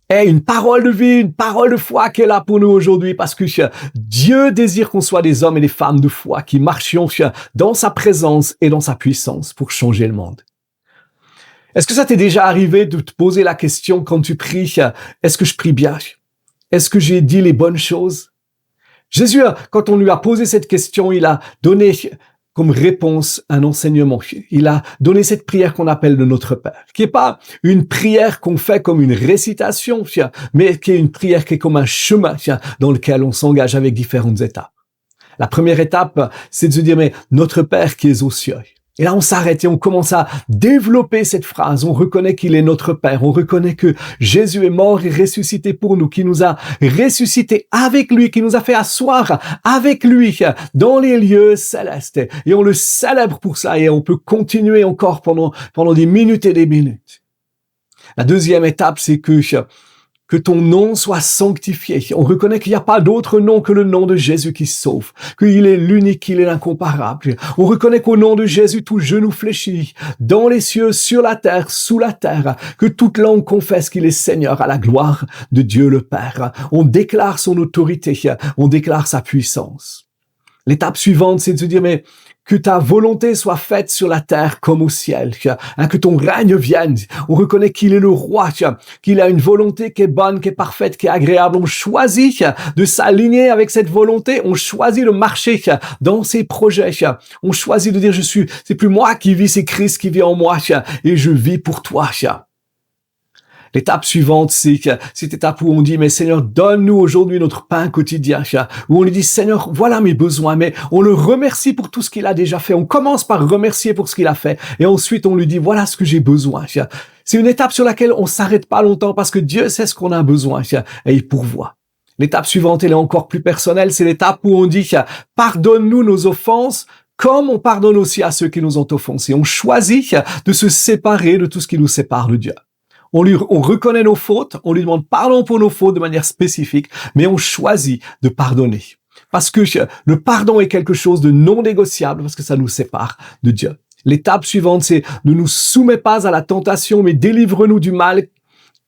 est une parole de vie, une parole de foi qui est là pour nous aujourd'hui parce que Dieu désire qu'on soit des hommes et des femmes de foi qui marchions dans sa présence et dans sa puissance pour changer le monde. Est-ce que ça t'est déjà arrivé de te poser la question quand tu pries, est-ce que je prie bien? Est-ce que j'ai dit les bonnes choses? Jésus, quand on lui a posé cette question, il a donné comme réponse un enseignement. Il a donné cette prière qu'on appelle le Notre Père, qui est pas une prière qu'on fait comme une récitation, mais qui est une prière qui est comme un chemin dans lequel on s'engage avec différentes étapes. La première étape, c'est de se dire, mais Notre Père qui est aux cieux. Et là, on s'arrête et on commence à développer cette phrase. On reconnaît qu'il est notre Père. On reconnaît que Jésus est mort et ressuscité pour nous, qui nous a ressuscité avec lui, qui nous a fait asseoir avec lui dans les lieux célestes. Et on le célèbre pour ça et on peut continuer encore pendant des minutes et des minutes. La deuxième étape, c'est que ton nom soit sanctifié. On reconnaît qu'il n'y a pas d'autre nom que le nom de Jésus qui sauve, qu'il est l'unique, qu'il est l'incomparable. On reconnaît qu'au nom de Jésus, tout genou fléchit, dans les cieux, sur la terre, sous la terre, que toute langue confesse qu'il est Seigneur à la gloire de Dieu le Père. On déclare son autorité, on déclare sa puissance. L'étape suivante, c'est de se dire, mais que ta volonté soit faite sur la terre comme au ciel, que ton règne vienne. On reconnaît qu'il est le roi, qu'il a une volonté qui est bonne, qui est parfaite, qui est agréable. On choisit de s'aligner avec cette volonté. On choisit de marcher dans ses projets. On choisit de dire, c'est plus moi qui vis, c'est Christ qui vit en moi, et je vis pour toi. L'étape suivante, c'est cette étape où on dit, mais Seigneur, donne-nous aujourd'hui notre pain quotidien, où on lui dit, Seigneur, voilà mes besoins, mais on le remercie pour tout ce qu'il a déjà fait. On commence par remercier pour ce qu'il a fait, et ensuite on lui dit, voilà ce que j'ai besoin. C'est une étape sur laquelle on s'arrête pas longtemps parce que Dieu sait ce qu'on a besoin, et il pourvoit. L'étape suivante, elle est encore plus personnelle, c'est l'étape où on dit, pardonne-nous nos offenses, comme on pardonne aussi à ceux qui nous ont offensés. On choisit de se séparer de tout ce qui nous sépare de Dieu. On reconnaît nos fautes, on lui demande pardon pour nos fautes de manière spécifique, mais on choisit de pardonner. Parce que le pardon est quelque chose de non négociable, parce que ça nous sépare de Dieu. L'étape suivante, c'est ne nous soumets pas à la tentation, mais délivre-nous du mal.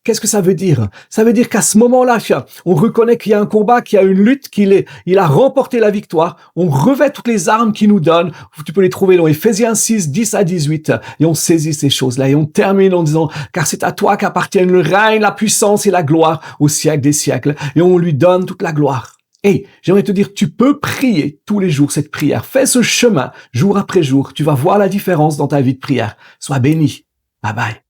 Qu'est-ce que ça veut dire? Ça veut dire qu'à ce moment-là, on reconnaît qu'il y a un combat, qu'il y a une lutte, il a remporté la victoire. On revêt toutes les armes qu'il nous donne. Tu peux les trouver dans Éphésiens 6, 10 à 18. Et on saisit ces choses-là. Et on termine en disant, car c'est à toi qu'appartiennent le règne, la puissance et la gloire au siècle des siècles. Et on lui donne toute la gloire. Et j'aimerais te dire, tu peux prier tous les jours cette prière. Fais ce chemin jour après jour. Tu vas voir la différence dans ta vie de prière. Sois béni. Bye bye.